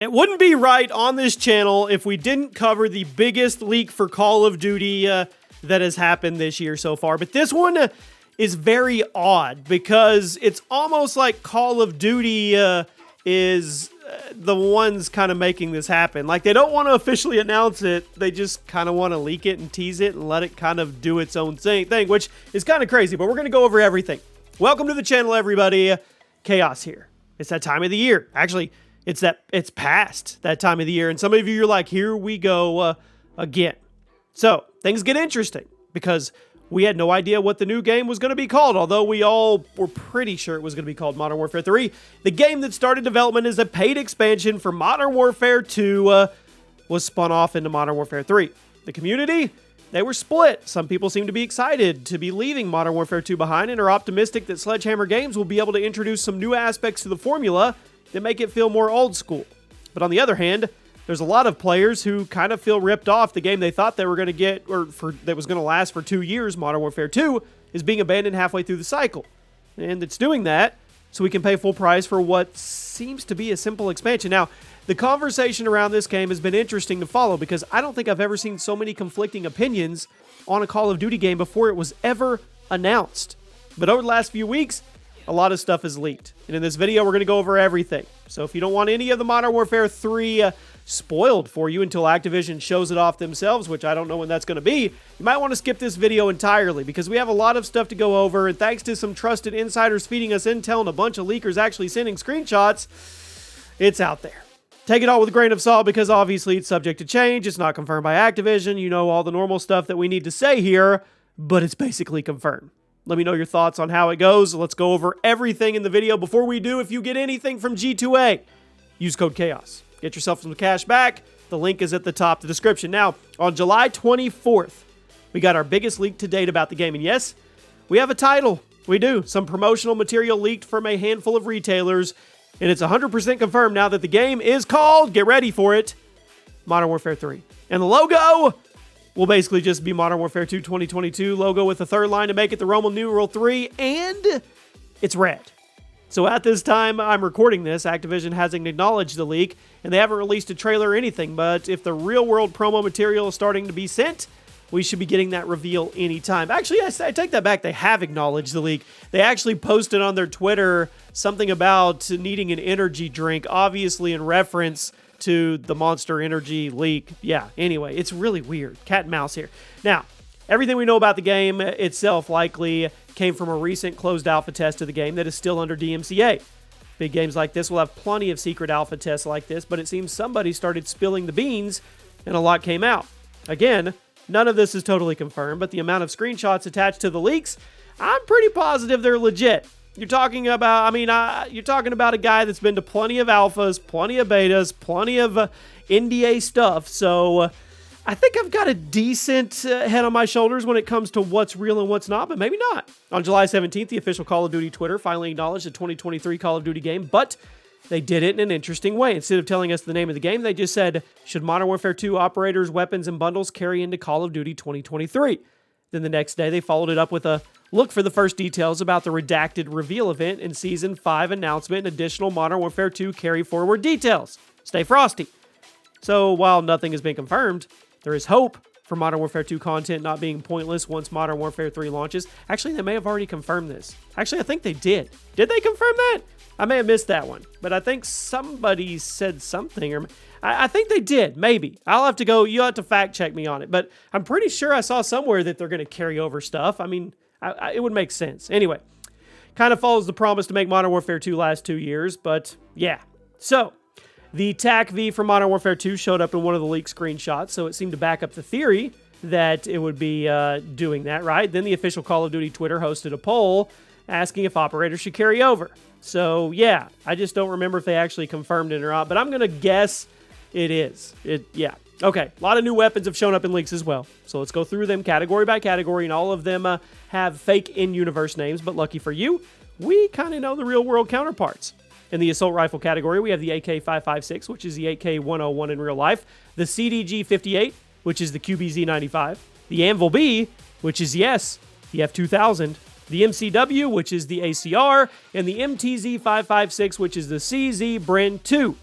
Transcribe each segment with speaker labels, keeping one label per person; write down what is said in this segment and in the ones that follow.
Speaker 1: It wouldn't be right on this channel if we didn't cover the biggest leak for Call of Duty that has happened this year so far. But this one is very odd because it's almost like Call of Duty is the ones kind of making this happen. Like, they don't want to officially announce it. They just kind of want to leak it and tease it and let it kind of do its own thing, which is kind of crazy. But we're going to go over everything. Welcome to the channel, everybody. Chaos here. It's that time of the year. Actually, it's past that time of the year, and some of you are like, here we go again. So things get interesting because we had no idea what the new game was going to be called, although we all were pretty sure it was going to be called Modern Warfare 3. The game that started development as a paid expansion for Modern Warfare 2 was spun off into Modern Warfare 3. The community, they were split. Some people seem to be excited to be leaving Modern Warfare 2 behind and are optimistic that Sledgehammer Games will be able to introduce some new aspects to the formula that make it feel more old school. But on the other hand, there's a lot of players who kind of feel ripped off. The game they thought they were going to get, that was going to last for 2 years, Modern Warfare 2, is being abandoned halfway through the cycle. And it's doing that so we can pay full price for what seems to be a simple expansion. Now, the conversation around this game has been interesting to follow because I don't think I've ever seen so many conflicting opinions on a Call of Duty game before it was ever announced. But over the last few weeks, a lot of stuff is leaked. And in this video, we're going to go over everything. So if you don't want any of the Modern Warfare 3 spoiled for you until Activision shows it off themselves, which I don't know when that's going to be, you might want to skip this video entirely because we have a lot of stuff to go over. And thanks to some trusted insiders feeding us intel and a bunch of leakers actually sending screenshots, it's out there. Take it all with a grain of salt because obviously it's subject to change. It's not confirmed by Activision. You know all the normal stuff that we need to say here, but it's basically confirmed. Let me know your thoughts on how it goes. Let's go over everything in the video. Before we do, if you get anything from G2A, use code CHAOS. Get yourself some cash back. The link is at the top of the description. Now, on July 24th, we got our biggest leak to date about the game. And yes, we have a title. We do. Some promotional material leaked from a handful of retailers. And it's 100% confirmed now that the game is called, get ready for it, Modern Warfare 3. And the logo will basically just be Modern Warfare 2 2022 logo with a third line to make it the Roman numeral 3, and it's red. So at this time I'm recording this, Activision hasn't acknowledged the leak, and they haven't released a trailer or anything, but if the real-world promo material is starting to be sent, we should be getting that reveal anytime. Actually, I take that back. They have acknowledged the leak. They actually posted on their Twitter something about needing an energy drink, obviously in reference to the Monster Energy leak. Yeah, anyway, it's really weird. Cat and mouse here. Now, everything we know about the game itself likely came from a recent closed alpha test of the game that is still under DMCA. Big games like this will have plenty of secret alpha tests like this, but it seems somebody started spilling the beans and a lot came out. Again, none of this is totally confirmed, but the amount of screenshots attached to the leaks, I'm pretty positive they're legit. You're talking about, you're talking about a guy that's been to plenty of alphas, plenty of betas, plenty of NDA stuff. So I think I've got a decent head on my shoulders when it comes to what's real and what's not, but maybe not. On July 17th, the official Call of Duty Twitter finally acknowledged the 2023 Call of Duty game, but they did it in an interesting way. Instead of telling us the name of the game, they just said, should Modern Warfare 2 operators, weapons, and bundles carry into Call of Duty 2023? Then the next day, they followed it up with a look for the first details about the redacted reveal event and Season 5 announcement and additional Modern Warfare 2 carry forward details. Stay frosty. So while nothing has been confirmed, there is hope for Modern Warfare 2 content not being pointless once Modern Warfare 3 launches. Actually, they may have already confirmed this. Actually, I think they did. Did they confirm that? I may have missed that one, but I think somebody said something, or I think they did, maybe. I'll have to go, you'll have to fact check me on it, but I'm pretty sure I saw somewhere that they're going to carry over stuff. I mean, it would make sense. Anyway, kind of follows the promise to make Modern Warfare 2 last 2 years, but yeah. So, the TAC-V from Modern Warfare 2 showed up in one of the leaked screenshots, so it seemed to back up the theory that it would be doing that, right? Then the official Call of Duty Twitter hosted a poll asking if operators should carry over. So, yeah, I just don't remember if they actually confirmed it or not, but I'm going to guess it is. Yeah. Okay, a lot of new weapons have shown up in leaks as well. So let's go through them category by category, and all of them have fake in-universe names, but lucky for you, we kind of know the real-world counterparts. In the assault rifle category, we have the AK-556, which is the AK-101 in real life, the CDG-58, which is the QBZ-95, the Anvil B, which is, yes, the F-2000, the MCW, which is the ACR, and the MTZ-556, which is the CZ Bren 2.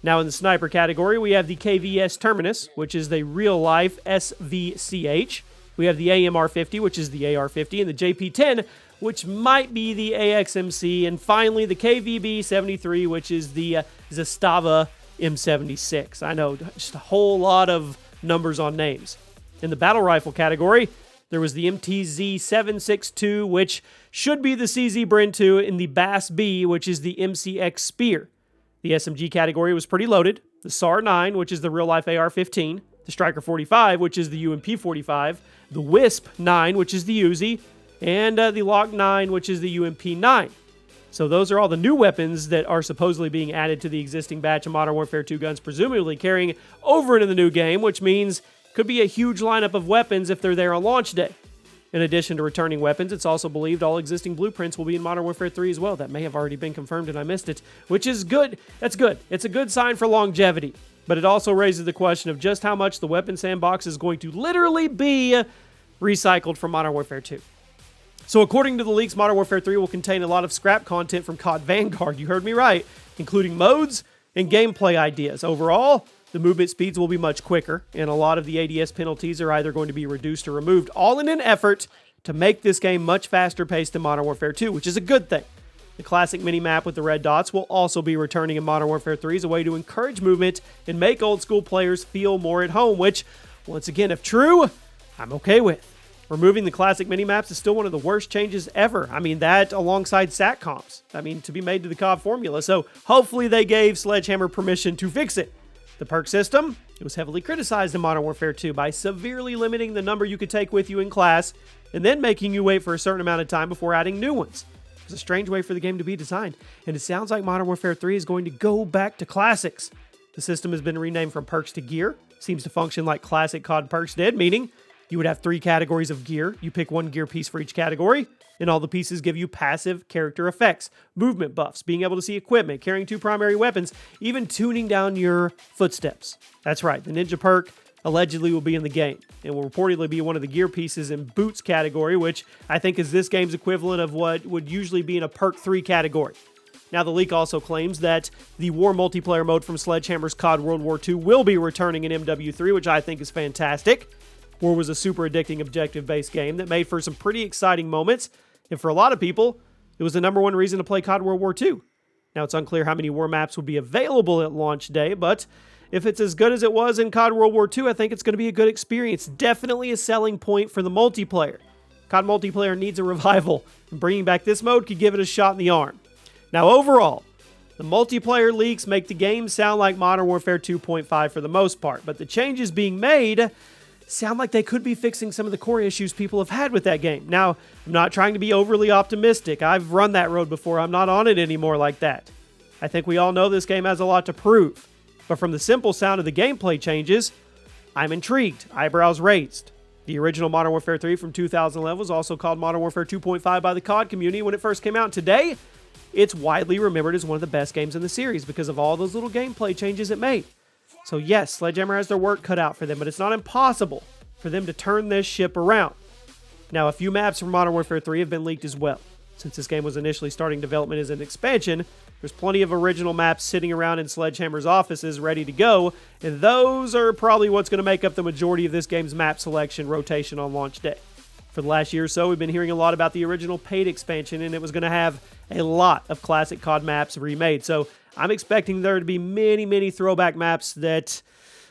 Speaker 1: Now in the sniper category, we have the KVS Terminus, which is the real-life SVCH. We have the AMR-50, which is the AR-50, and the JP-10, which might be the AXMC, and finally the KVB-73, which is the Zastava M76. I know, just a whole lot of numbers on names. In the battle rifle category, there was the MTZ-762, which should be the CZ Bren 2, and the BAS-B, which is the MCX Spear. The SMG category was pretty loaded. The SAR-9, which is the real-life AR-15. The Striker-45, which is the UMP-45. The Wisp-9, which is the Uzi. And the Lock-9, which is the UMP-9. So those are all the new weapons that are supposedly being added to the existing batch of Modern Warfare 2 guns, presumably carrying over into the new game, which means could be a huge lineup of weapons if they're there on launch day. In addition to returning weapons, it's also believed all existing blueprints will be in Modern Warfare 3 as well. That may have already been confirmed and I missed it, which is good. That's good. It's a good sign for longevity. But it also raises the question of just how much the weapon sandbox is going to literally be recycled from Modern Warfare 2. So according to the leaks, Modern Warfare 3 will contain a lot of scrap content from COD Vanguard. You heard me right, including modes and gameplay ideas. Overall, the movement speeds will be much quicker, and a lot of the ADS penalties are either going to be reduced or removed, all in an effort to make this game much faster paced than Modern Warfare 2, which is a good thing. The classic mini-map with the red dots will also be returning in Modern Warfare 3 as a way to encourage movement and make old-school players feel more at home, which, once again, if true, I'm okay with. Removing the classic mini-maps is still one of the worst changes ever. I mean, that alongside SATCOMs. I mean, to be made to the COD formula. So hopefully they gave Sledgehammer permission to fix it. The perk system, it was heavily criticized in Modern Warfare 2 by severely limiting the number you could take with you in class and then making you wait for a certain amount of time before adding new ones. It was a strange way for the game to be designed, and it sounds like Modern Warfare 3 is going to go back to classics. The system has been renamed from perks to gear. Seems to function like classic COD perks did, meaning you would have 3 categories of gear. You pick 1 gear piece for each category, and all the pieces give you passive character effects, movement buffs, being able to see equipment, carrying 2 primary weapons, even tuning down your footsteps. That's right, the Ninja perk allegedly will be in the game, and will reportedly be one of the gear pieces in Boots category, which I think is this game's equivalent of what would usually be in a perk 3 category. Now, the leak also claims that the War multiplayer mode from Sledgehammer's COD World War II will be returning in MW3, which I think is fantastic. War was a super addicting objective-based game that made for some pretty exciting moments, and for a lot of people, it was the #1 reason to play COD World War II. Now, it's unclear how many War maps would be available at launch day, but if it's as good as it was in COD World War II, I think it's going to be a good experience. Definitely a selling point for the multiplayer. COD multiplayer needs a revival, and bringing back this mode could give it a shot in the arm. Now, overall, the multiplayer leaks make the game sound like Modern Warfare 2.5 for the most part, but the changes being made sound like they could be fixing some of the core issues people have had with that game. Now, I'm not trying to be overly optimistic. I've run that road before. I'm not on it anymore like that. I think we all know this game has a lot to prove. But from the simple sound of the gameplay changes, I'm intrigued. Eyebrows raised. The original Modern Warfare 3 from 2011 was also called Modern Warfare 2.5 by the COD community when it first came out. Today, it's widely remembered as one of the best games in the series because of all those little gameplay changes it made. So yes, Sledgehammer has their work cut out for them, but it's not impossible for them to turn this ship around. Now, a few maps from Modern Warfare 3 have been leaked as well. Since this game was initially starting development as an expansion, there's plenty of original maps sitting around in Sledgehammer's offices ready to go, and those are probably what's going to make up the majority of this game's map selection rotation on launch day. For the last year or so, we've been hearing a lot about the original paid expansion, and it was going to have a lot of classic COD maps remade. So I'm expecting there to be many throwback maps that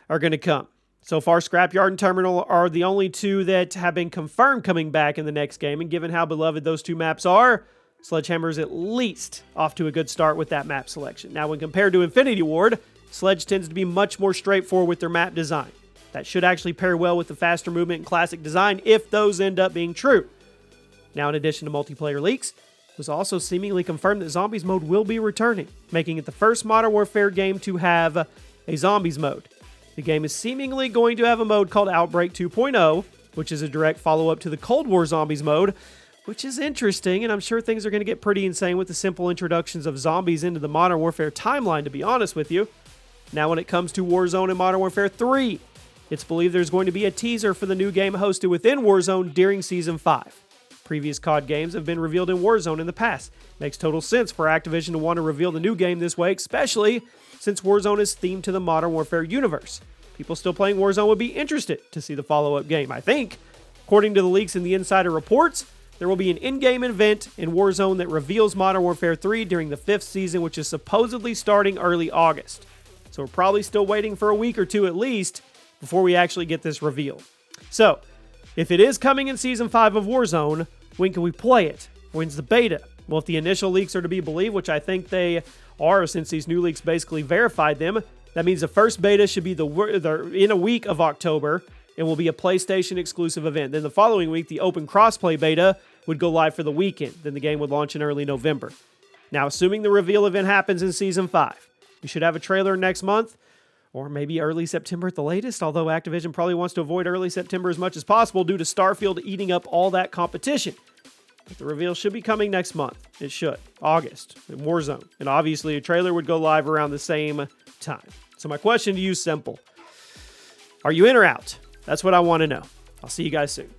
Speaker 1: are going to come. So far, Scrapyard and Terminal are the only 2 that have been confirmed coming back in the next game, and given how beloved those 2 maps are, Sledgehammer's at least off to a good start with that map selection. Now, when compared to Infinity Ward, Sledge tends to be much more straightforward with their map design. That should actually pair well with the faster movement and classic design if those end up being true. Now, in addition to multiplayer leaks, it was also seemingly confirmed that Zombies mode will be returning, making it the first Modern Warfare game to have a Zombies mode. The game is seemingly going to have a mode called Outbreak 2.0, which is a direct follow-up to the Cold War Zombies mode, which is interesting, and I'm sure things are going to get pretty insane with the simple introductions of zombies into the Modern Warfare timeline, to be honest with you. Now, when it comes to Warzone and Modern Warfare 3, it's believed there's going to be a teaser for the new game hosted within Warzone during Season 5. Previous COD games have been revealed in Warzone in the past. Makes total sense for Activision to want to reveal the new game this way, especially since Warzone is themed to the Modern Warfare universe. People still playing Warzone would be interested to see the follow-up game, I think. According to the leaks in the insider reports, there will be an in-game event in Warzone that reveals Modern Warfare 3 during the 5th season, which is supposedly starting early August. So we're probably still waiting for a week or two at least before we actually get this reveal. So, if it is coming in Season 5 of Warzone, when can we play it? When's the beta? Well, if the initial leaks are to be believed, which I think they are since these new leaks basically verified them, that means the first beta should be in a week of October and will be a PlayStation exclusive event. Then the following week, the open crossplay beta would go live for the weekend. Then the game would launch in early November. Now, assuming the reveal event happens in Season 5, we should have a trailer next month, or maybe early September at the latest, although Activision probably wants to avoid early September as much as possible due to Starfield eating up all that competition. But the reveal should be coming next month. It should. August, in Warzone. And obviously a trailer would go live around the same time. So my question to you is simple. Are you in or out? That's what I want to know. I'll see you guys soon.